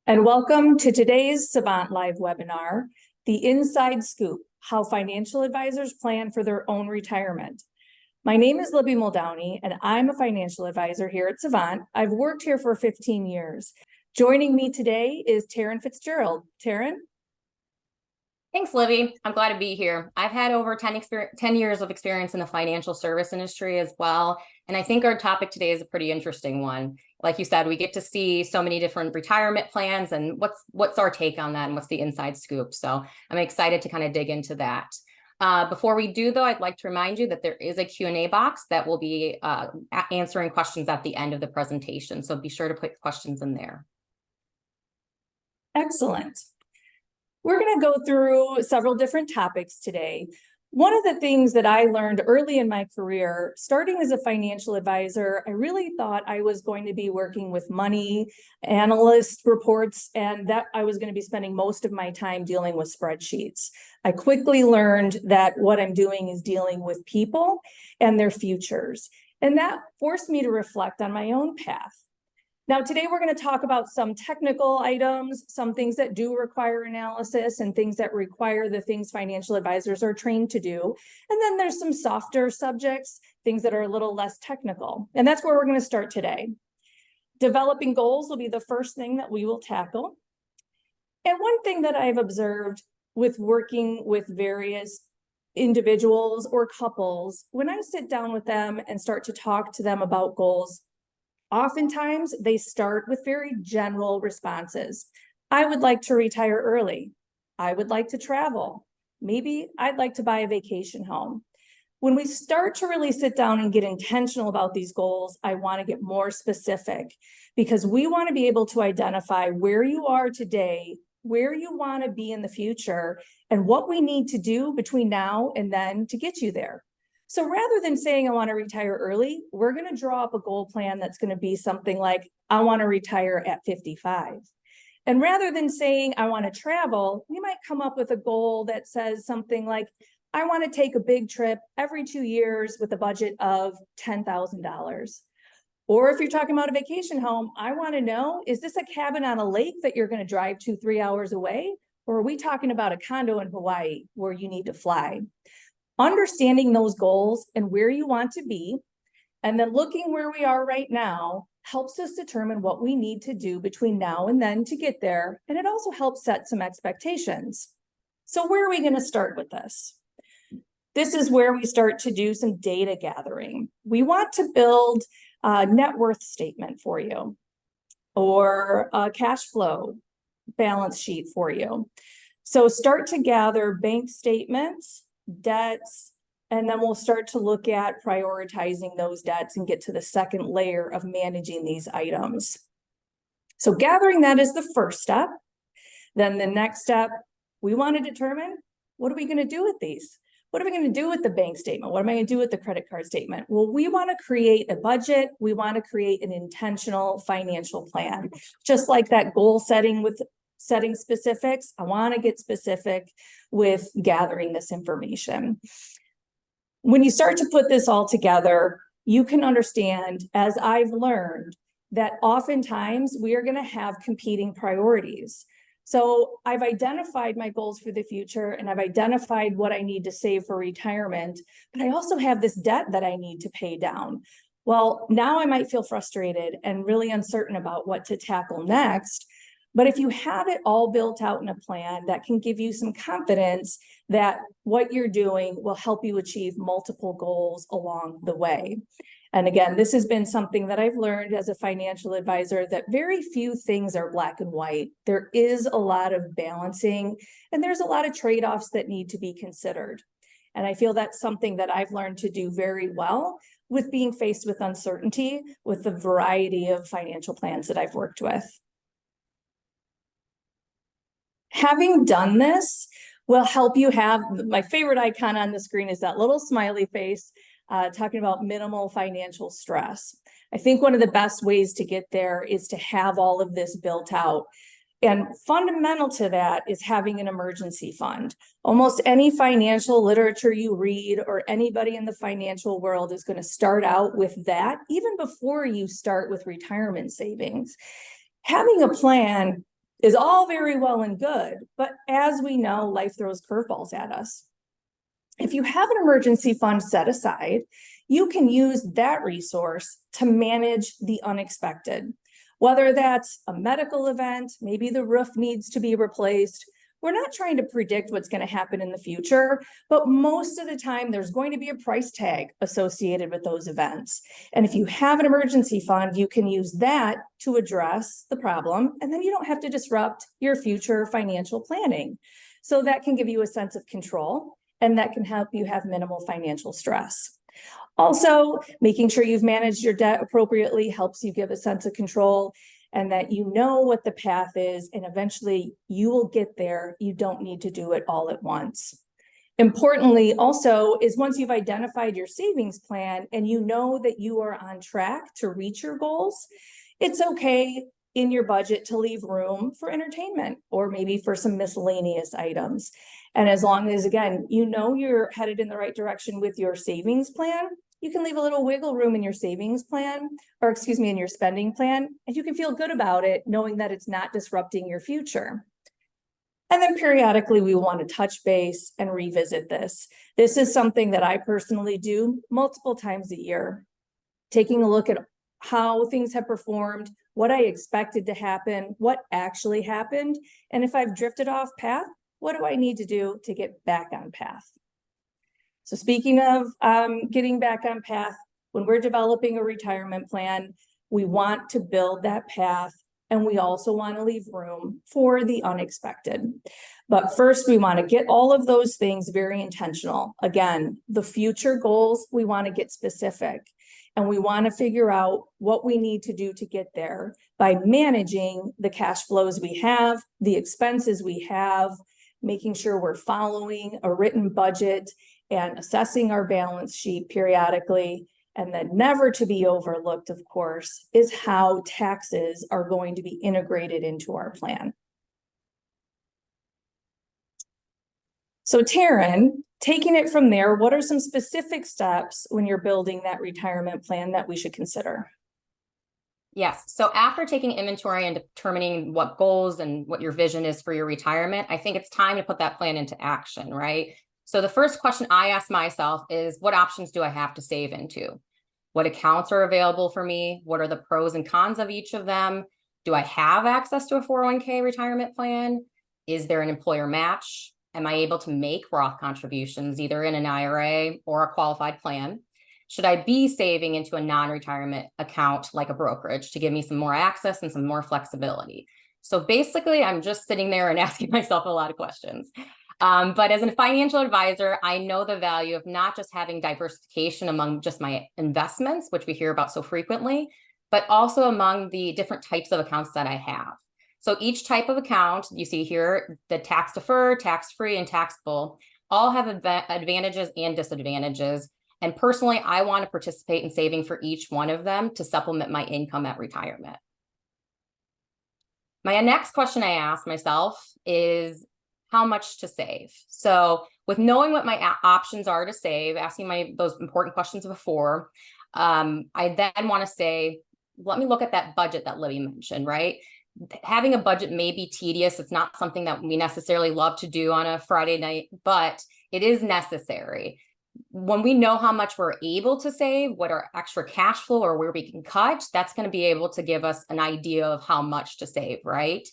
And welcome to today's Savant Live webinar, The Inside Scoop, How Financial Advisors Plan for Their Own Retirement. My name is Libby Muldowney, and I'm a financial advisor here at Savant. I've worked here for 15 years. Joining me today is Teryn Fitzgerald. Teryn? Thanks, Libby. I'm glad to be here. I've had over 10 years of experience in the financial service industry as well. And I think our topic today is a pretty interesting one. Like you said, we get to see so many different retirement plans and what's our take on that and what's the inside scoop. So I'm excited to kind of dig into that. Before we do, though, I'd like to remind you that there is a Q&A box that will be answering questions at the end of the presentation. So be sure to put questions in there. Excellent. We're going to go through several different topics today. One of the things that I learned early in my career, starting as a financial advisor, I really thought I was going to be working with money, analyst reports, and that I was going to be spending most of my time dealing with spreadsheets. I quickly learned that what I'm doing is dealing with people and their futures. And that forced me to reflect on my own path. Now, today we're going to talk about some technical items, some things that do require analysis and things that require the things financial advisors are trained to do. And then there's some softer subjects, things that are a little less technical. And that's where we're going to start today. Developing goals will be the first thing that we will tackle. And one thing that I've observed with working with various individuals or couples, when I sit down with them and start to talk to them about goals, oftentimes, they start with very general responses. I would like to retire early. I would like to travel. Maybe I'd like to buy a vacation home. When we start to really sit down and get intentional about these goals, I want to get more specific because we want to be able to identify where you are today, where you want to be in the future, and what we need to do between now and then to get you there. So rather than saying I want to retire early, we're going to draw up a goal plan that's going to be something like, I want to retire at 55. And rather than saying I want to travel, we might come up with a goal that says something like, I want to take a big trip every 2 years with a budget of $10,000. Or if you're talking about a vacation home, I want to know, is this a cabin on a lake that you're going to drive 2-3 hours away? Or are we talking about a condo in Hawaii where you need to fly? Understanding those goals and where you want to be, and then looking where we are right now helps us determine what we need to do between now and then to get there. And it also helps set some expectations. So where are we going to start with this? This is where we start to do some data gathering. We want to build a net worth statement for you or a cash flow balance sheet for you. So start to gather bank statements, debts, and then we'll start to look at prioritizing those debts and get to the second layer of managing these items. So gathering that is the first step. Then the next step, we want to determine, what are we going to do with these? What are we going to do with the bank statement? What am I going to do with the credit card statement? Well, we want to create a budget. We want to create an intentional financial plan, just like that goal setting with setting specifics. I want to get specific with gathering this information. When you start to put this all together, you can understand, as I've learned, that oftentimes we are going to have competing priorities. So I've identified my goals for the future and I've identified what I need to save for retirement, but I also have this debt that I need to pay down. Well, now I might feel frustrated and really uncertain about what to tackle next. But if you have it all built out in a plan, that can give you some confidence that what you're doing will help you achieve multiple goals along the way. And again, this has been something that I've learned as a financial advisor, that very few things are black and white. There is a lot of balancing and there's a lot of trade-offs that need to be considered. And I feel that's something that I've learned to do very well with being faced with uncertainty with the variety of financial plans that I've worked with. Having done this will help you have, my favorite icon on the screen is that little smiley face talking about minimal financial stress. I think one of the best ways to get there is to have all of this built out. And fundamental to that is having an emergency fund. Almost any financial literature you read or anybody in the financial world is going to start out with that, even before you start with retirement savings. Having a plan is all very well and good, but as we know, life throws curveballs at us. If you have an emergency fund set aside, you can use that resource to manage the unexpected. Whether that's a medical event, maybe the roof needs to be replaced. We're not trying to predict what's going to happen in the future, but most of the time there's going to be a price tag associated with those events. And if you have an emergency fund, you can use that to address the problem, and then you don't have to disrupt your future financial planning. So that can give you a sense of control, and that can help you have minimal financial stress. Also, making sure you've managed your debt appropriately helps you give a sense of control and that you know what the path is, and eventually you will get there. You don't need to do it all at once. Importantly, also, is once you've identified your savings plan and you know that you are on track to reach your goals, it's okay in your budget to leave room for entertainment or maybe for some miscellaneous items. And as long as, again, you know you're headed in the right direction with your savings plan, you can leave a little wiggle room in your savings plan, or excuse me, in your spending plan, and you can feel good about it, knowing that it's not disrupting your future. And then periodically we want to touch base and revisit this. This is something that I personally do multiple times a year, taking a look at how things have performed, what I expected to happen, what actually happened, and if I've drifted off path, what do I need to do to get back on path? So speaking of getting back on path, when we're developing a retirement plan, we want to build that path, and we also want to leave room for the unexpected. But first, we want to get all of those things very intentional. Again, the future goals, we want to get specific, and we want to figure out what we need to do to get there by managing the cash flows we have, the expenses we have, making sure we're following a written budget and assessing our balance sheet periodically. And then never to be overlooked, of course, is how taxes are going to be integrated into our plan. So Teryn, taking it from there, what are some specific steps when you're building that retirement plan that we should consider? Yes. So after taking inventory and determining what goals and what your vision is for your retirement, I think it's time to put that plan into action, right? So the first question I ask myself is, what options do I have to save into? What accounts are available for me? What are the pros and cons of each of them? Do I have access to a 401k retirement plan? Is there an employer match? Am I able to make Roth contributions either in an IRA or a qualified plan? Should I be saving into a non-retirement account like a brokerage to give me some more access and some more flexibility? So basically, I'm just sitting there and asking myself a lot of questions. But as a financial advisor, I know the value of not just having diversification among just my investments, which we hear about so frequently, but also among the different types of accounts that I have. So each type of account you see here, the tax deferred, tax-free, and taxable, all have advantages and disadvantages. And personally, I want to participate in saving for each one of them to supplement my income at retirement. My next question I ask myself is, how much to save? So with knowing what my options are to save, asking those important questions before, I then want to say, let me look at that budget that Libby mentioned, right? Having a budget may be tedious. It's not something that we necessarily love to do on a Friday night, but it is necessary. When we know how much we're able to save, what our extra cash flow or where we can cut, that's going to be able to give us an idea of how much to save, right?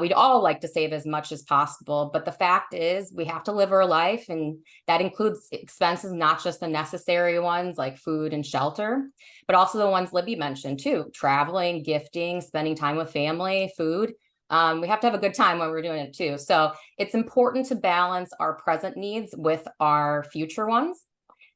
We'd all like to save as much as possible, but the fact is we have to live our life, and that includes expenses, not just the necessary ones like food and shelter, but also the ones Libby mentioned too: traveling, gifting, spending time with family, food. We have to have a good time when we're doing it too. So it's important to balance our present needs with our future ones.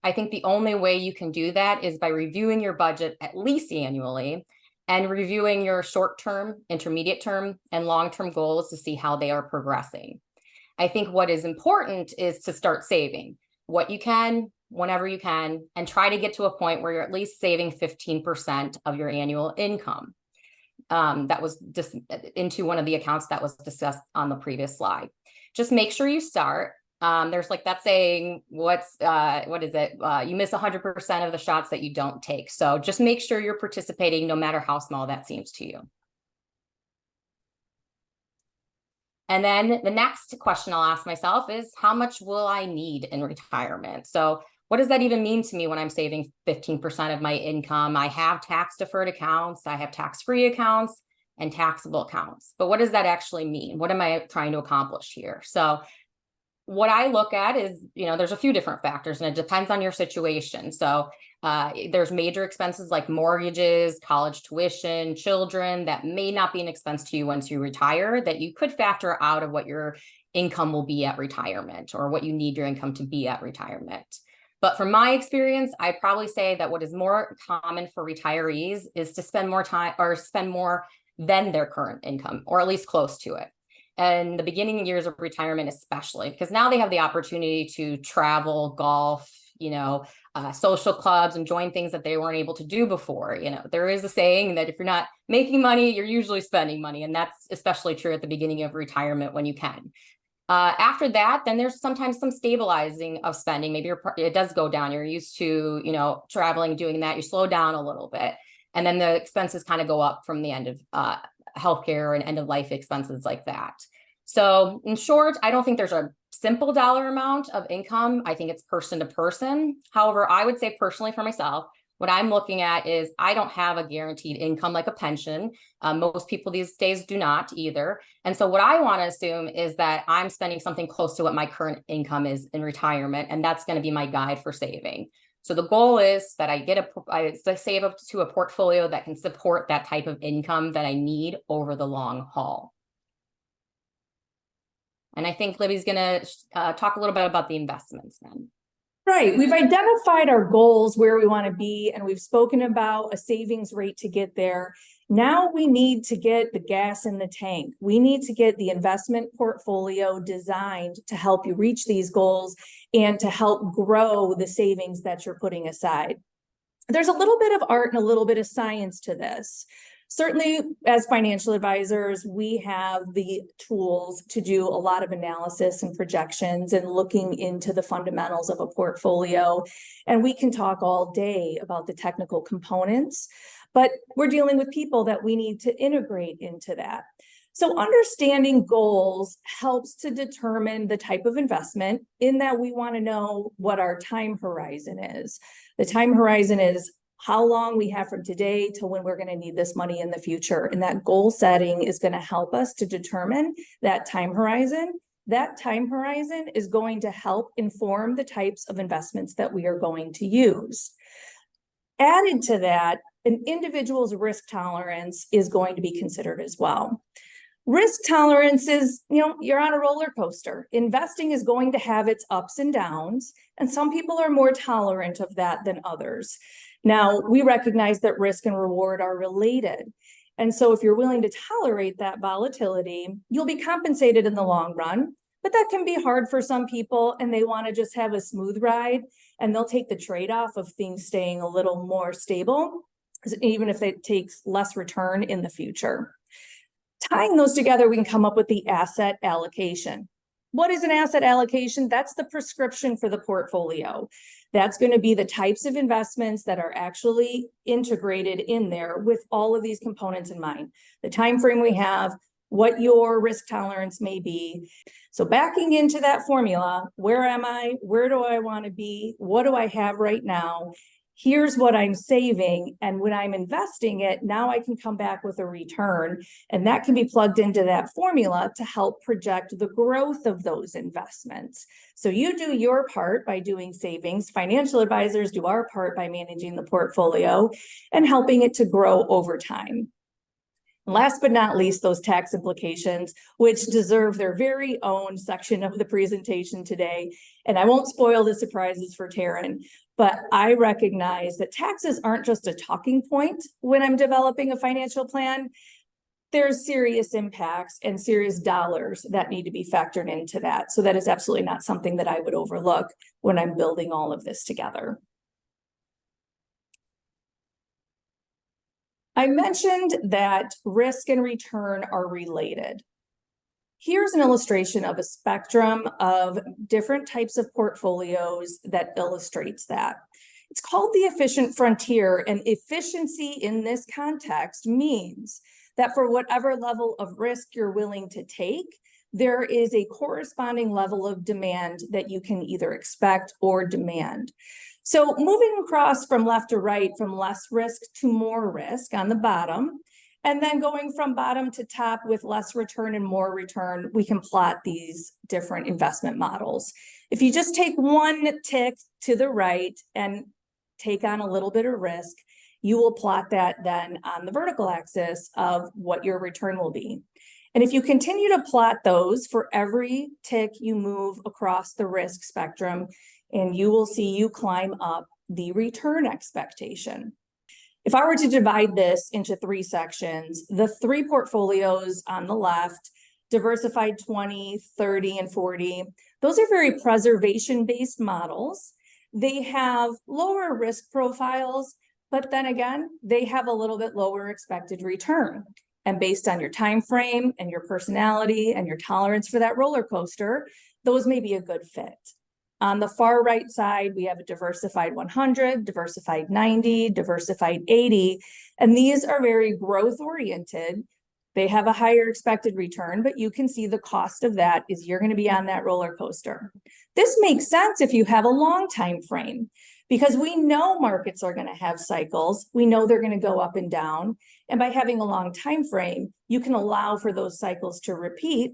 I think the only way you can do that is by reviewing your budget at least annually and reviewing your short-term, intermediate-term, and long-term goals to see how they are progressing. I think what is important is to start saving what you can, whenever you can, and try to get to a point where you're at least saving 15% of your annual income. That was just into one of the accounts that was discussed on the previous slide. Just make sure you start. There's like that saying, what is it? You miss 100% of the shots that you don't take. So just make sure you're participating no matter how small that seems to you. And then the next question I'll ask myself is, how much will I need in retirement? So what does that even mean to me when I'm saving 15% of my income? I have tax deferred accounts, I have tax-free accounts and taxable accounts. But what does that actually mean? What am I trying to accomplish here? So what I look at is, there's a few different factors and it depends on your situation. So there's major expenses like mortgages, college tuition, children that may not be an expense to you once you retire that you could factor out of what your income will be at retirement or what you need your income to be at retirement. But from my experience, I'd probably say that what is more common for retirees is to spend more time or spend more than their current income, or at least close to it. And the beginning years of retirement, especially because now they have the opportunity to travel, golf, social clubs and join things that they weren't able to do before. There is a saying that if you're not making money, you're usually spending money. And that's especially true at the beginning of retirement when you can. After that, then there's sometimes some stabilizing of spending. Maybe it does go down. You're used to, traveling, doing that. You slow down a little bit. And then the expenses kind of go up from the end of healthcare and end of life expenses like that. So in short, I don't think there's a simple dollar amount of income. I think it's person to person. However, I would say personally for myself, what I'm looking at is I don't have a guaranteed income like a pension. Most people these days do not either. And so what I want to assume is that I'm spending something close to what my current income is in retirement. And that's going to be my guide for saving. So the goal is that I save up to a portfolio that can support that type of income that I need over the long haul. And I think Libby's going to talk a little bit about the investments then. Right. We've identified our goals, where we want to be, and we've spoken about a savings rate to get there. Now we need to get the gas in the tank. We need to get the investment portfolio designed to help you reach these goals and to help grow the savings that you're putting aside. There's a little bit of art and a little bit of science to this. Certainly, as financial advisors, we have the tools to do a lot of analysis and projections and looking into the fundamentals of a portfolio. And we can talk all day about the technical components, but we're dealing with people that we need to integrate into that. So understanding goals helps to determine the type of investment, in that we want to know what our time horizon is. The time horizon is how long we have from today to when we're going to need this money in the future. And that goal setting is going to help us to determine that time horizon. That time horizon is going to help inform the types of investments that we are going to use. Added to that, an individual's risk tolerance is going to be considered as well. Risk tolerance is, you're on a roller coaster. Investing is going to have its ups and downs, and some people are more tolerant of that than others. Now, we recognize that risk and reward are related. And so if you're willing to tolerate that volatility, you'll be compensated in the long run. But that can be hard for some people, and they want to just have a smooth ride, and they'll take the trade-off of things staying a little more stable, even if it takes less return in the future. Tying those together, we can come up with the asset allocation. What is an asset allocation? That's the prescription for the portfolio. That's going to be the types of investments that are actually integrated in there with all of these components in mind. The time frame we have, what your risk tolerance may be. So backing into that formula, where am I? Where do I want to be? What do I have right now? Here's what I'm saving. And when I'm investing it, now I can come back with a return. And that can be plugged into that formula to help project the growth of those investments. So you do your part by doing savings. Financial advisors do our part by managing the portfolio and helping it to grow over time. Last but not least, those tax implications, which deserve their very own section of the presentation today. And I won't spoil the surprises for Teryn, but I recognize that taxes aren't just a talking point when I'm developing a financial plan. There's serious impacts and serious dollars that need to be factored into that. So that is absolutely not something that I would overlook when I'm building all of this together. I mentioned that risk and return are related. Here's an illustration of a spectrum of different types of portfolios that illustrates that. It's called the efficient frontier, and efficiency in this context means that for whatever level of risk you're willing to take, there is a corresponding level of demand that you can either expect or demand. So moving across from left to right, from less risk to more risk on the bottom, and then going from bottom to top with less return and more return, we can plot these different investment models. If you just take one tick to the right and take on a little bit of risk, you will plot that then on the vertical axis of what your return will be. And if you continue to plot those for every tick you move across the risk spectrum, and you will see you climb up the return expectation. If I were to divide this into three sections, the three portfolios on the left, diversified 20, 30, and 40, those are very preservation-based models. They have lower risk profiles, but then again, they have a little bit lower expected return. And based on your time frame and your personality and your tolerance for that roller coaster, those may be a good fit. On the far right side, we have a diversified 100, diversified 90, diversified 80, and these are very growth oriented. They have a higher expected return, but you can see the cost of that is you're going to be on that roller coaster. This makes sense if you have a long time frame, because we know markets are going to have cycles. We know they're going to go up and down. And by having a long time frame, you can allow for those cycles to repeat.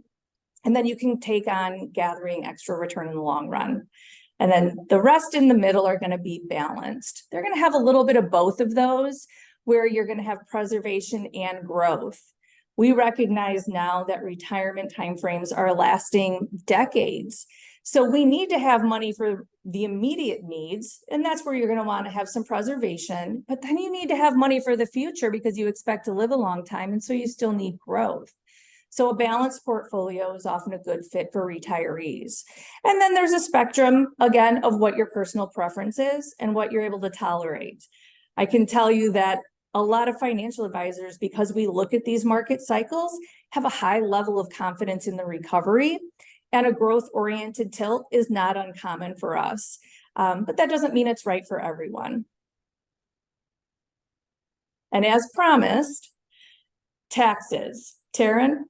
And then you can take on gathering extra return in the long run. And then the rest in the middle are going to be balanced. They're going to have a little bit of both of those, where you're going to have preservation and growth. We recognize now that retirement timeframes are lasting decades. So we need to have money for the immediate needs, and that's where you're going to want to have some preservation. But then you need to have money for the future because you expect to live a long time, and so you still need growth. So a balanced portfolio is often a good fit for retirees. And then there's a spectrum, again, of what your personal preference is and what you're able to tolerate. I can tell you that a lot of financial advisors, because we look at these market cycles, have a high level of confidence in the recovery, and a growth-oriented tilt is not uncommon for us. But that doesn't mean it's right for everyone. And as promised, taxes. Teryn?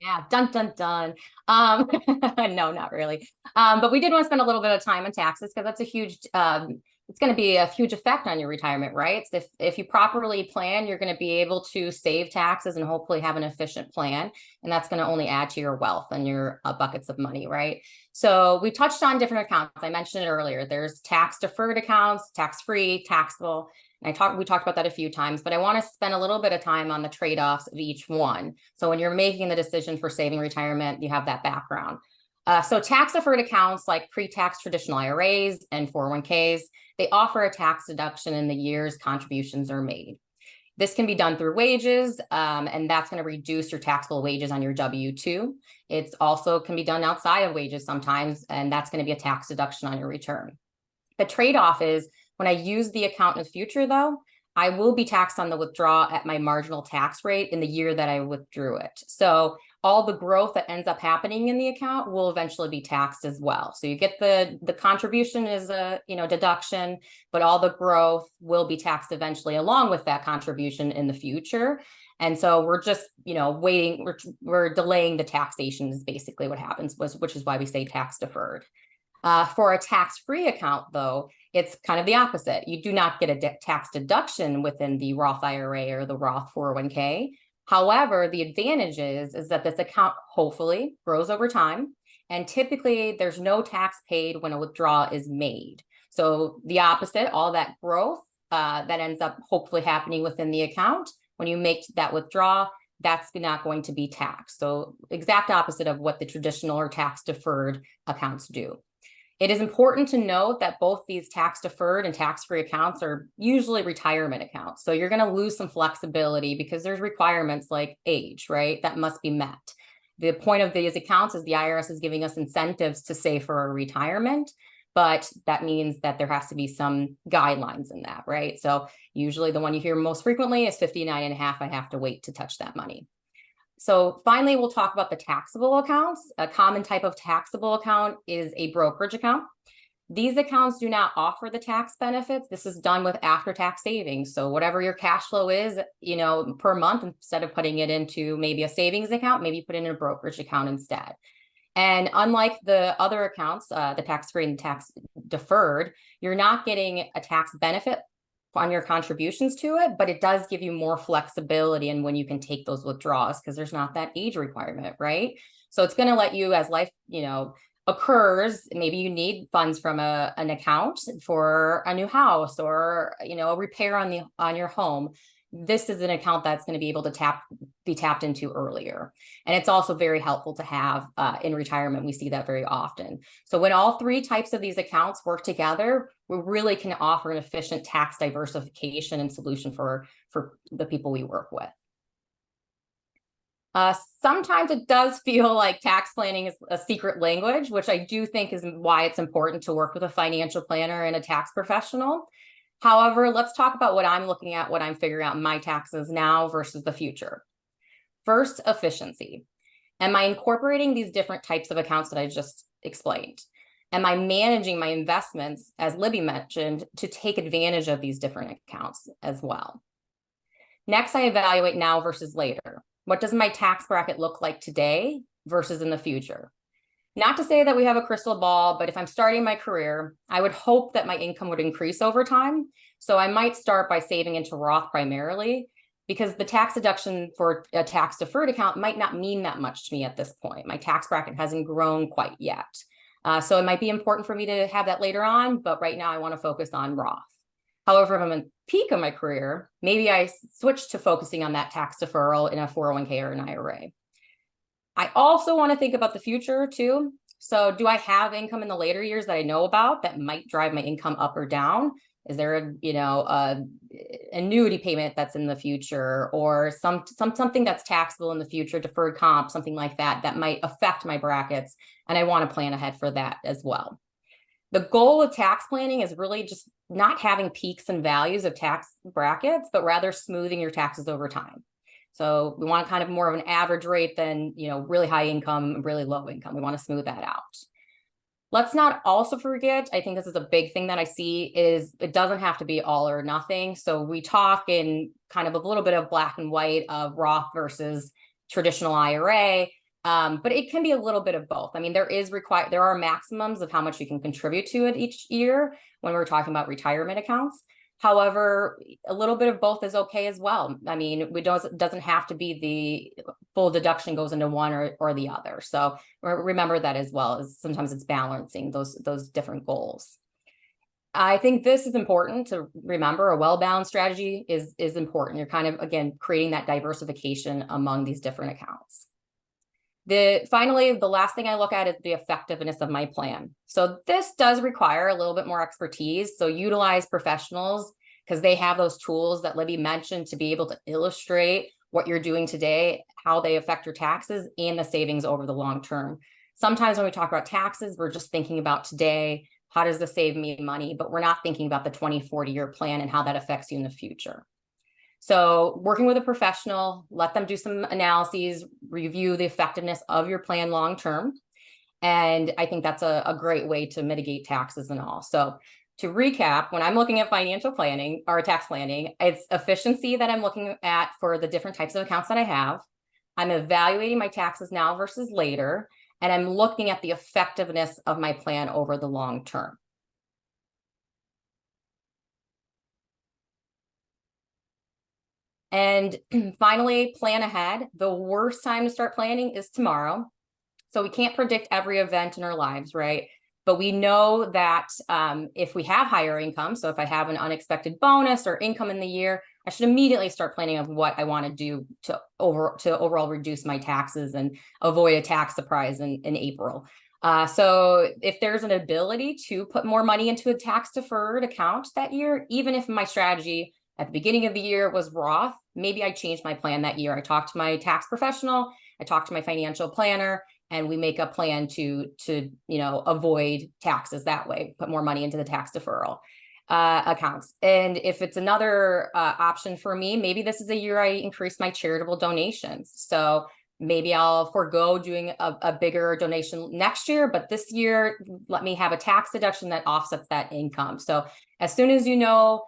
Yeah, dun, dun, dun. No, not really. But we did want to spend a little bit of time on taxes because that's a huge, it's going to be a huge effect on your retirement, right? So if you properly plan, you're going to be able to save taxes and hopefully have an efficient plan. And that's going to only add to your wealth and your buckets of money, right? So we touched on different accounts. I mentioned it earlier. There's tax deferred accounts, tax-free, taxable. We talked about that a few times, but I want to spend a little bit of time on the trade-offs of each one. So when you're making the decision for saving retirement, you have that background. So tax-deferred accounts like pre-tax traditional IRAs and 401ks, they offer a tax deduction in the years contributions are made. This can be done through wages, and that's going to reduce your taxable wages on your W-2. It's also can be done outside of wages sometimes, and that's going to be a tax deduction on your return. The trade-off is when I use the account in the future, though, I will be taxed on the withdrawal at my marginal tax rate in the year that I withdrew it. So all the growth that ends up happening in the account will eventually be taxed as well. So you get the contribution as a deduction, but all the growth will be taxed eventually along with that contribution in the future. And so we're just waiting. We're delaying the taxation is basically what happens, which is why we say tax deferred. For a tax-free account, though, it's kind of the opposite. You do not get a tax deduction within the Roth IRA or the Roth 401k. However, the advantage is that this account hopefully grows over time. And typically, there's no tax paid when a withdrawal is made. So the opposite, all that growth that ends up hopefully happening within the account, when you make that withdrawal, that's not going to be taxed. So exact opposite of what the traditional or tax deferred accounts do. It is important to note that both these tax deferred and tax-free accounts are usually retirement accounts. So you're going to lose some flexibility because there's requirements like age, right? That must be met. The point of these accounts is the IRS is giving us incentives to save for our retirement, but that means that there has to be some guidelines in that, right? So usually the one you hear most frequently is 59 and a half. I have to wait to touch that money. So finally, we'll talk about the taxable accounts. A common type of taxable account is a brokerage account. These accounts do not offer the tax benefits. This is done with after-tax savings. So whatever your cash flow is, per month, instead of putting it into maybe a savings account, maybe put it in a brokerage account instead. And unlike the other accounts, the tax-free and tax deferred, you're not getting a tax benefit on your contributions to it, but it does give you more flexibility in when you can take those withdrawals because there's not that age requirement, right? So it's going to let you, as life, occurs, maybe you need funds from an account for a new house or, a repair on your home. This is an account that's going to be able to be tapped into earlier. And it's also very helpful to have in retirement. We see that very often. So when all three types of these accounts work together, we really can offer an efficient tax diversification and solution for the people we work with. Sometimes it does feel like tax planning is a secret language, which I do think is why it's important to work with a financial planner and a tax professional. However, let's talk about what I'm looking at, what I'm figuring out in my taxes now versus the future. First, efficiency. Am I incorporating these different types of accounts that I just explained? Am I managing my investments, as Libby mentioned, to take advantage of these different accounts as well? Next, I evaluate now versus later. What does my tax bracket look like today versus in the future? Not to say that we have a crystal ball, but if I'm starting my career, I would hope that my income would increase over time. So I might start by saving into Roth primarily, because the tax deduction for a tax deferred account might not mean that much to me at this point. My tax bracket hasn't grown quite yet. So it might be important for me to have that later on, but right now I want to focus on Roth. However, if I'm in peak of my career, maybe I switch to focusing on that tax deferral in a 401k or an IRA. I also want to think about the future too. So do I have income in the later years that I know about that might drive my income up or down? Is there a annuity payment that's in the future, or something that's taxable in the future, deferred comp, something like that might affect my brackets, and I want to plan ahead for that as well. The goal of tax planning is really just not having peaks and values of tax brackets, but rather smoothing your taxes over time. So we want kind of more of an average rate than, really high income, really low income. We want to smooth that out. Let's not also forget, I think this is a big thing that I see, is it doesn't have to be all or nothing. So we talk in kind of a little bit of black and white of Roth versus traditional IRA, but it can be a little bit of both. I mean, there are maximums of how much you can contribute to it each year when we're talking about retirement accounts. However, a little bit of both is okay as well. I mean, it doesn't have to be the full deduction goes into one or the other. So remember that as well, as sometimes it's balancing those different goals. I think this is important to remember. A well-balanced strategy is important. You're kind of, again, creating that diversification among these different accounts. Finally, the last thing I look at is the effectiveness of my plan. So this does require a little bit more expertise. So utilize professionals because they have those tools that Libby mentioned to be able to illustrate what you're doing today, how they affect your taxes and the savings over the long term. Sometimes when we talk about taxes, we're just thinking about today, how does this save me money? But we're not thinking about the 20, 40-year plan and how that affects you in the future. So working with a professional, let them do some analyses, review the effectiveness of your plan long-term. And I think that's a great way to mitigate taxes and all. So to recap, when I'm looking at financial planning or tax planning, it's efficiency that I'm looking at for the different types of accounts that I have. I'm evaluating my taxes now versus later, and I'm looking at the effectiveness of my plan over the long term. And finally, plan ahead. The worst time to start planning is tomorrow. So we can't predict every event in our lives, right? But we know that if we have higher income, so if I have an unexpected bonus or income in the year, I should immediately start planning of what I want to do to overall reduce my taxes and avoid a tax surprise in April. So if there's an ability to put more money into a tax deferred account that year, even if my strategy at the beginning of the year was Roth, maybe I changed my plan that year. I talked to my tax professional, I talked to my financial planner, and we make a plan to avoid taxes that way, put more money into the tax deferral accounts. And if it's another option for me, maybe this is a year I increase my charitable donations. So maybe I'll forego doing a bigger donation next year, but this year, let me have a tax deduction that offsets that income. So as soon as you know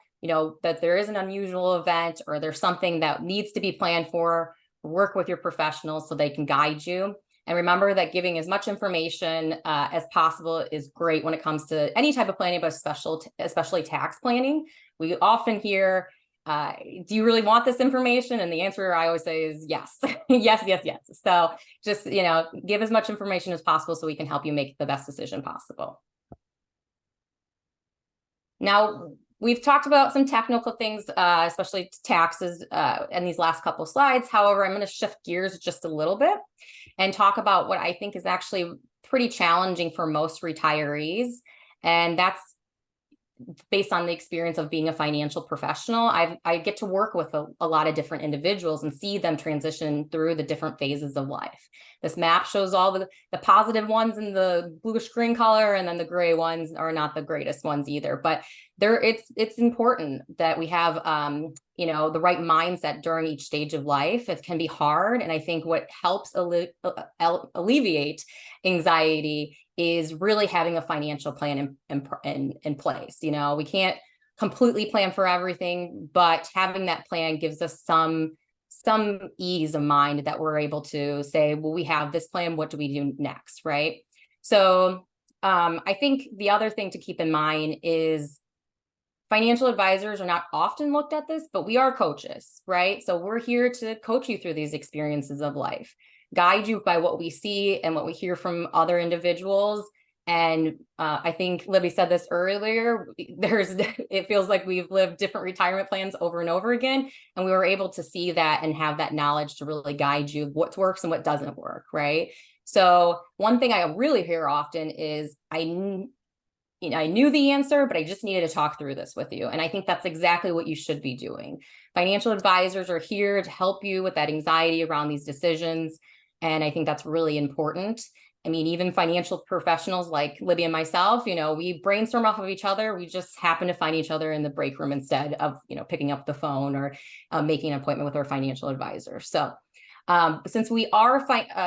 that there is an unusual event or there's something that needs to be planned for, work with your professionals so they can guide you. And remember that giving as much information as possible is great when it comes to any type of planning, but especially tax planning. We often hear, do you really want this information? And the answer I always say is yes, yes, yes, yes. So just, give as much information as possible so we can help you make the best decision possible. Now, we've talked about some technical things, especially taxes in these last couple of slides. However, I'm going to shift gears just a little bit and talk about what I think is actually pretty challenging for most retirees. And that's based on the experience of being a financial professional. I get to work with a lot of different individuals and see them transition through the different phases of life. This map shows all the positive ones in the bluish green color, and then the gray ones are not the greatest ones either. But it's important that we have the right mindset during each stage of life. It can be hard, and I think what helps alleviate anxiety is really having a financial plan in place. We can't completely plan for everything, but having that plan gives us some ease of mind that we're able to say, well, we have this plan, what do we do next, right? So I think the other thing to keep in mind is financial advisors are not often looked at this, but we are coaches, right? So we're here to coach you through these experiences of life, guide you by what we see and what we hear from other individuals. And I think Libby said this earlier, it feels like we've lived different retirement plans over and over again. And we were able to see that and have that knowledge to really guide you what works and what doesn't work, right? So one thing I really hear often is, I knew the answer, but I just needed to talk through this with you. And I think that's exactly what you should be doing. Financial advisors are here to help you with that anxiety around these decisions. And I think that's really important. I mean, even financial professionals like Libby and myself, we brainstorm off of each other. We just happen to find each other in the break room instead of, picking up the phone or making an appointment with our financial advisor. So since we are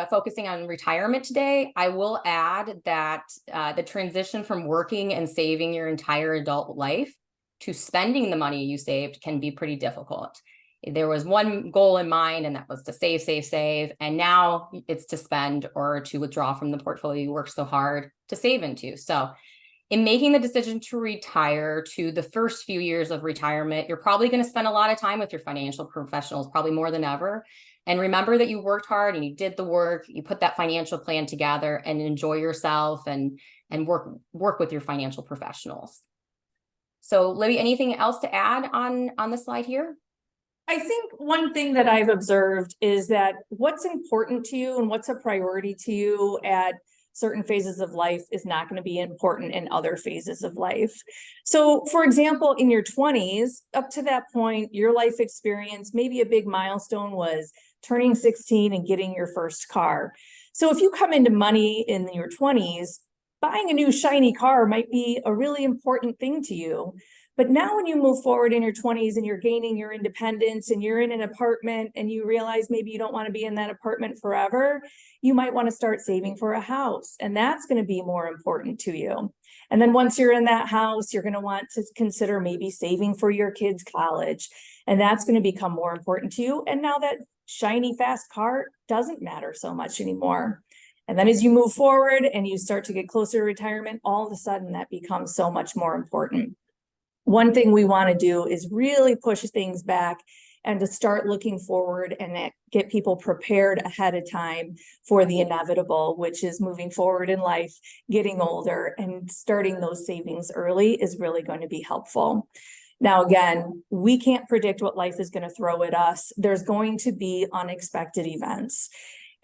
focusing on retirement today, I will add that the transition from working and saving your entire adult life to spending the money you saved can be pretty difficult. There was one goal in mind, and that was to save, save, save. And now it's to spend or to withdraw from the portfolio you worked so hard to save into. So in making the decision to retire, to the first few years of retirement, you're probably going to spend a lot of time with your financial professionals, probably more than ever. And remember that you worked hard and you did the work, you put that financial plan together, and enjoy yourself and work with your financial professionals. So Libby, anything else to add on the slide here? I think one thing that I've observed is that what's important to you and what's a priority to you at certain phases of life is not going to be important in other phases of life. So, for example, in your 20s, up to that point, your life experience, maybe a big milestone was turning 16 and getting your first car. So if you come into money in your 20s, buying a new shiny car might be a really important thing to you. But now when you move forward in your 20s and you're gaining your independence and you're in an apartment and you realize maybe you don't want to be in that apartment forever, you might want to start saving for a house. And that's going to be more important to you. And then once you're in that house, you're going to want to consider maybe saving for your kids' college. And that's going to become more important to you. And now that shiny, fast car doesn't matter so much anymore. And then as you move forward and you start to get closer to retirement, all of a sudden that becomes so much more important. One thing we want to do is really push things back and to start looking forward and get people prepared ahead of time for the inevitable, which is moving forward in life, getting older, and starting those savings early is really going to be helpful. Now, again, we can't predict what life is going to throw at us. There's going to be unexpected events.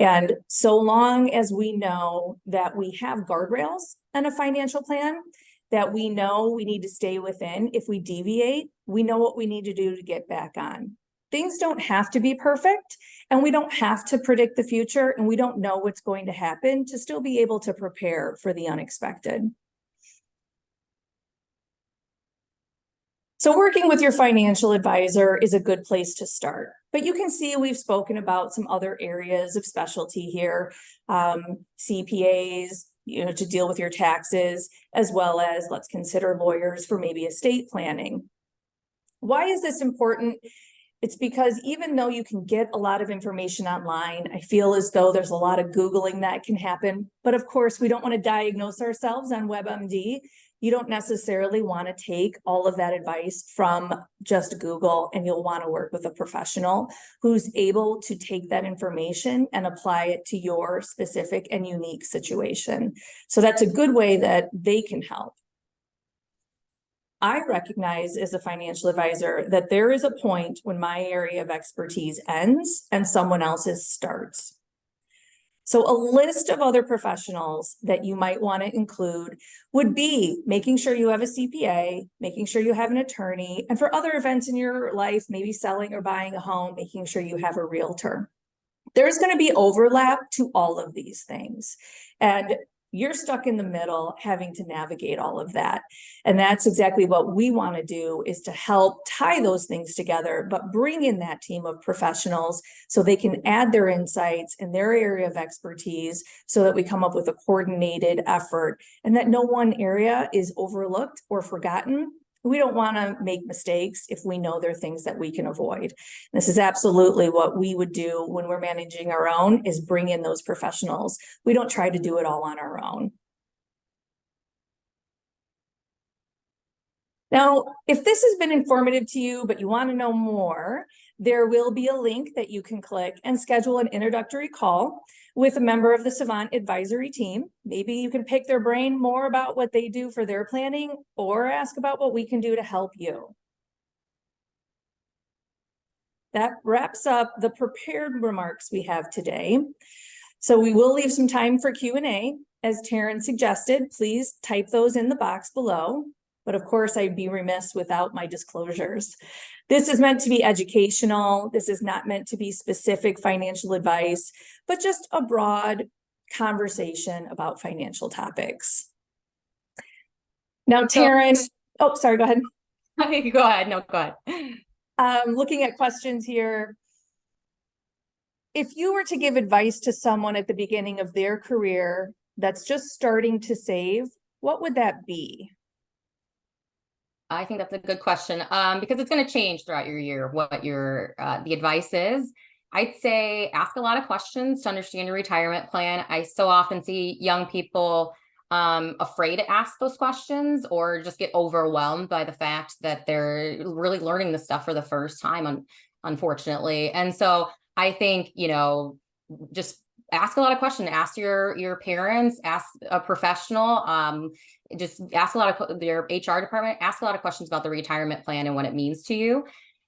And so long as we know that we have guardrails and a financial plan, that we know we need to stay within. If we deviate, we know what we need to do to get back on. Things don't have to be perfect, and we don't have to predict the future, and we don't know what's going to happen to still be able to prepare for the unexpected. So working with your financial advisor is a good place to start. But you can see we've spoken about some other areas of specialty here, CPAs, to deal with your taxes, as well as let's consider lawyers for maybe estate planning. Why is this important? It's because even though you can get a lot of information online, I feel as though there's a lot of Googling that can happen. But of course, we don't want to diagnose ourselves on WebMD. You don't necessarily want to take all of that advice from just Google, and you'll want to work with a professional who's able to take that information and apply it to your specific and unique situation. So that's a good way that they can help. I recognize as a financial advisor that there is a point when my area of expertise ends and someone else's starts. So a list of other professionals that you might want to include would be making sure you have a CPA, making sure you have an attorney, and for other events in your life, maybe selling or buying a home, making sure you have a realtor. There's going to be overlap to all of these things. And you're stuck in the middle having to navigate all of that. And that's exactly what we want to do, is to help tie those things together, but bring in that team of professionals so they can add their insights in their area of expertise so that we come up with a coordinated effort and that no one area is overlooked or forgotten. We don't want to make mistakes if we know there are things that we can avoid. This is absolutely what we would do when we're managing our own, is bring in those professionals. We don't try to do it all on our own. Now, if this has been informative to you, but you want to know more, there will be a link that you can click and schedule an introductory call with a member of the Savant advisory team. Maybe you can pick their brain more about what they do for their planning, or ask about what we can do to help you. That wraps up the prepared remarks we have today. So we will leave some time for Q&A. As Teryn suggested, please type those in the box below. But of course, I'd be remiss without my disclosures. This is meant to be educational. This is not meant to be specific financial advice, but just a broad conversation about financial topics. Now, Teryn, oh, sorry, go ahead. Go ahead. No, go ahead. Looking at questions here. If you were to give advice to someone at the beginning of their career that's just starting to save, what would that be? I think that's a good question, because it's going to change throughout your year what your the advice is. I'd say ask a lot of questions to understand your retirement plan. I so often see young people afraid to ask those questions, or just get overwhelmed by the fact that they're really learning this stuff for the first time, unfortunately. And so I think, you know, just ask a lot of questions. Ask your parents, ask a professional, just ask a lot of their HR department, ask a lot of questions about the retirement plan and what it means to you.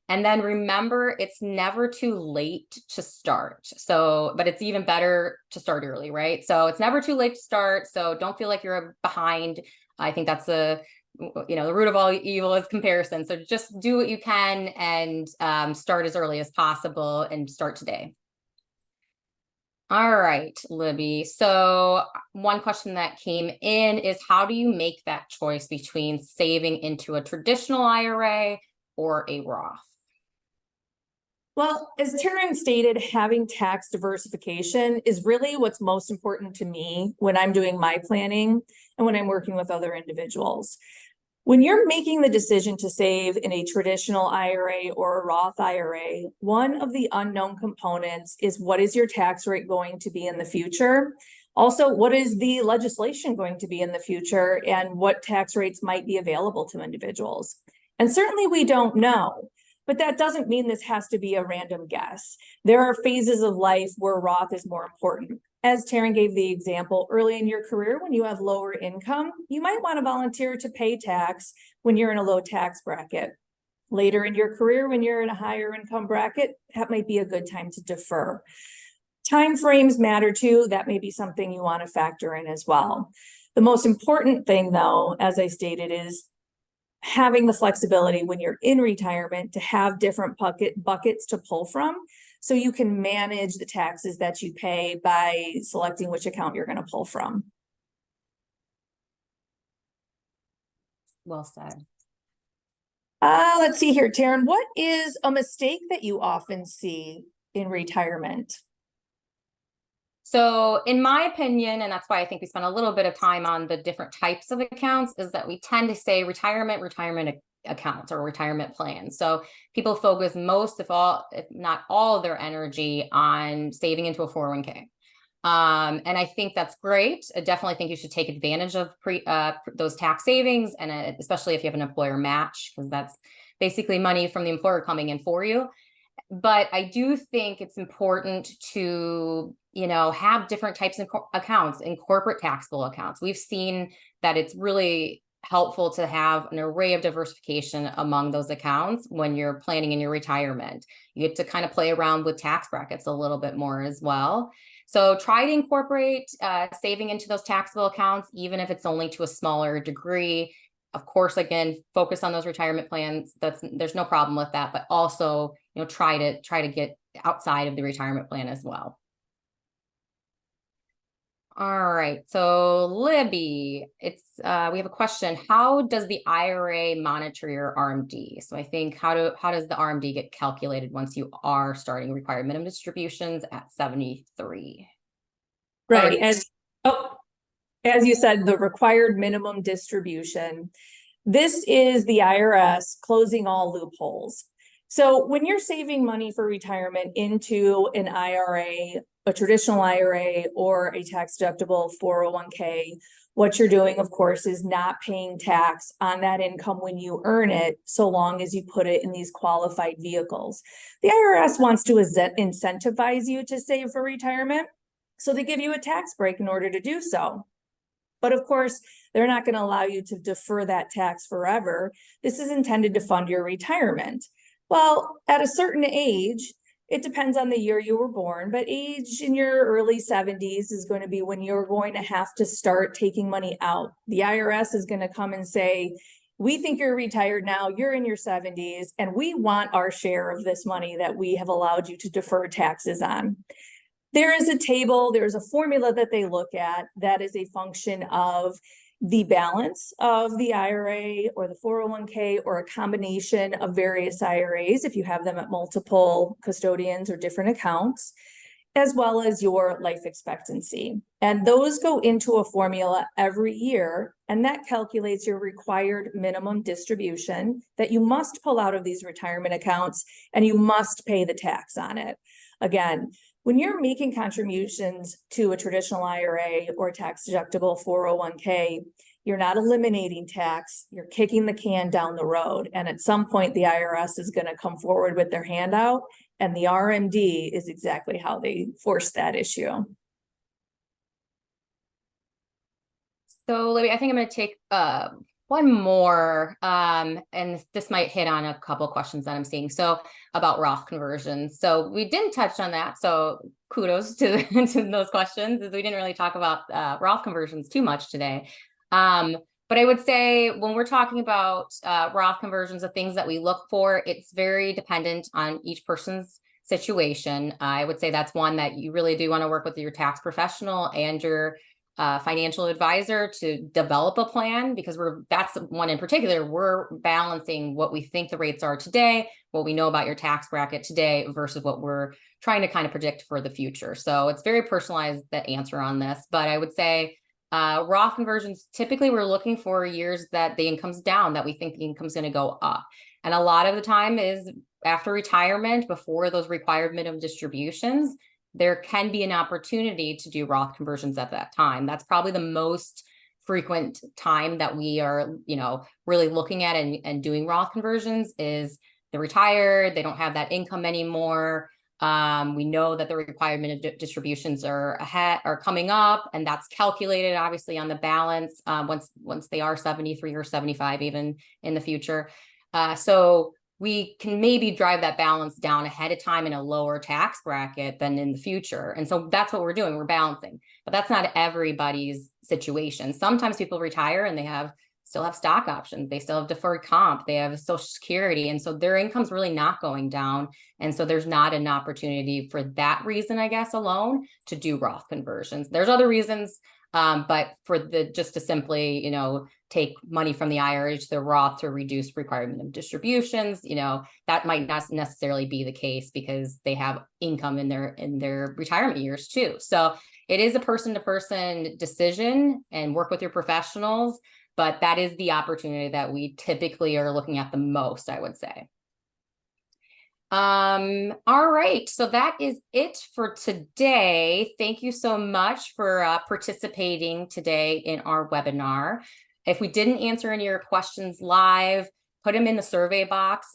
And then remember, it's never too late to start. So, but it's even better to start early, right? So it's never too late to start. So don't feel like you're behind. I think that's the root of all evil is comparison. So just do what you can and start as early as possible and start today. All right, Libby. So one question that came in is, how do you make that choice between saving into a traditional IRA or a Roth? Well, as Teryn stated, having tax diversification is really what's most important to me when I'm doing my planning and when I'm working with other individuals. When you're making the decision to save in a traditional IRA or a Roth IRA, one of the unknown components is, what is your tax rate going to be in the future? Also, what is the legislation going to be in the future, and what tax rates might be available to individuals? And certainly we don't know, but that doesn't mean this has to be a random guess. There are phases of life where Roth is more important. As Teryn gave the example, early in your career, when you have lower income, you might want to volunteer to pay tax when you're in a low tax bracket. Later in your career, when you're in a higher income bracket, that might be a good time to defer. Time frames matter too. That may be something you want to factor in as well. The most important thing, though, as I stated, is having the flexibility when you're in retirement to have different buckets to pull from, so you can manage the taxes that you pay by selecting which account you're going to pull from. Well said. Let's see here, Teryn, what is a mistake that you often see in retirement? So in my opinion, and that's why I think we spent a little bit of time on the different types of accounts, is that we tend to say retirement, retirement, accounts or retirement plans. So people focus most of all, if not all of their energy on saving into a 401k. And I think that's great. I definitely think you should take advantage of those tax savings, and especially if you have an employer match, because that's basically money from the employer coming in for you. But I do think it's important to, have different types of accounts and corporate taxable accounts. We've seen that it's really helpful to have an array of diversification among those accounts when you're planning in your retirement. You get to kind of play around with tax brackets a little bit more as well. So try to incorporate saving into those taxable accounts, even if it's only to a smaller degree. Of course, again, focus on those retirement plans. There's no problem with that, but also, try to get outside of the retirement plan as well. All right, so Libby, we have a question. How does the IRA monitor your RMD? So I think how does the RMD get calculated once you are starting required minimum distributions at 73? Right, as you said, the required minimum distribution. This is the IRS closing all loopholes. So when you're saving money for retirement into an IRA, a traditional IRA, or a tax-deductible 401k, what you're doing, of course, is not paying tax on that income when you earn it, so long as you put it in these qualified vehicles. The IRS wants to incentivize you to save for retirement, so they give you a tax break in order to do so. But of course, they're not going to allow you to defer that tax forever. This is intended to fund your retirement. Well, at a certain age, it depends on the year you were born, but age in your early 70s is going to be when you're going to have to start taking money out. The IRS is going to come and say, we think you're retired now, you're in your 70s, and we want our share of this money that we have allowed you to defer taxes on. There is a table, there's a formula that they look at that is a function of the balance of the IRA or the 401k or a combination of various IRAs, if you have them at multiple custodians or different accounts, as well as your life expectancy. And those go into a formula every year, and that calculates your required minimum distribution that you must pull out of these retirement accounts, and you must pay the tax on it. Again, when you're making contributions to a traditional IRA or tax-deductible 401k, you're not eliminating tax, you're kicking the can down the road. And at some point, the IRS is going to come forward with their handout, and the RMD is exactly how they force that issue. So, Libby, I think I'm going to take one more, and this might hit on a couple of questions that I'm seeing. So about Roth conversions. So we didn't touch on that. So kudos to those questions, as we didn't really talk about Roth conversions too much today. But I would say when we're talking about Roth conversions, the things that we look for, it's very dependent on each person's situation. I would say that's one that you really do want to work with your tax professional and your financial advisor to develop a plan, because that's one in particular. We're balancing what we think the rates are today, what we know about your tax bracket today versus what we're trying to kind of predict for the future. So it's very personalized, that answer on this. But I would say Roth conversions, typically we're looking for years that the income's down, that we think the income's going to go up. And a lot of the time is after retirement, before those required minimum distributions, there can be an opportunity to do Roth conversions at that time. That's probably the most frequent time that we are, really looking at and doing Roth conversions. Is they're retired, they don't have that income anymore. We know that the required minimum distributions are coming up, and that's calculated obviously on the balance once they are 73 or 75, even in the future. So we can maybe drive that balance down ahead of time in a lower tax bracket than in the future. And so that's what we're doing. We're balancing, but that's not everybody's situation. Sometimes people retire and they still have stock options. They still have deferred comp. They have Social Security. And so their income's really not going down. And so there's not an opportunity for that reason, I guess, alone to do Roth conversions. There's other reasons, but just to simply, take money from the IRA to the Roth to reduce required minimum distributions, that might not necessarily be the case, because they have income in their retirement years too. So it is a person-to-person decision, and work with your professionals. but that is the opportunity that we typically are looking at the most, I would say. All right, so that is it for today. Thank you so much for participating today in our webinar. If we didn't answer any of your questions live, put them in the survey box.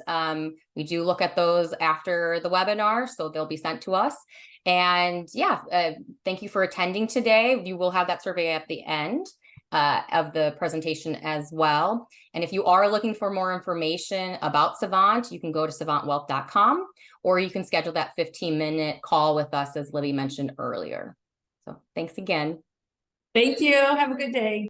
We do look at those after the webinar, so they'll be sent to us. And yeah, thank you for attending today. You will have that survey at the end of the presentation as well. And if you are looking for more information about Savant, you can go to savantwealth.com, or you can schedule that 15-minute call with us, as Libby mentioned earlier. So thanks again. Thank you. Have a good day.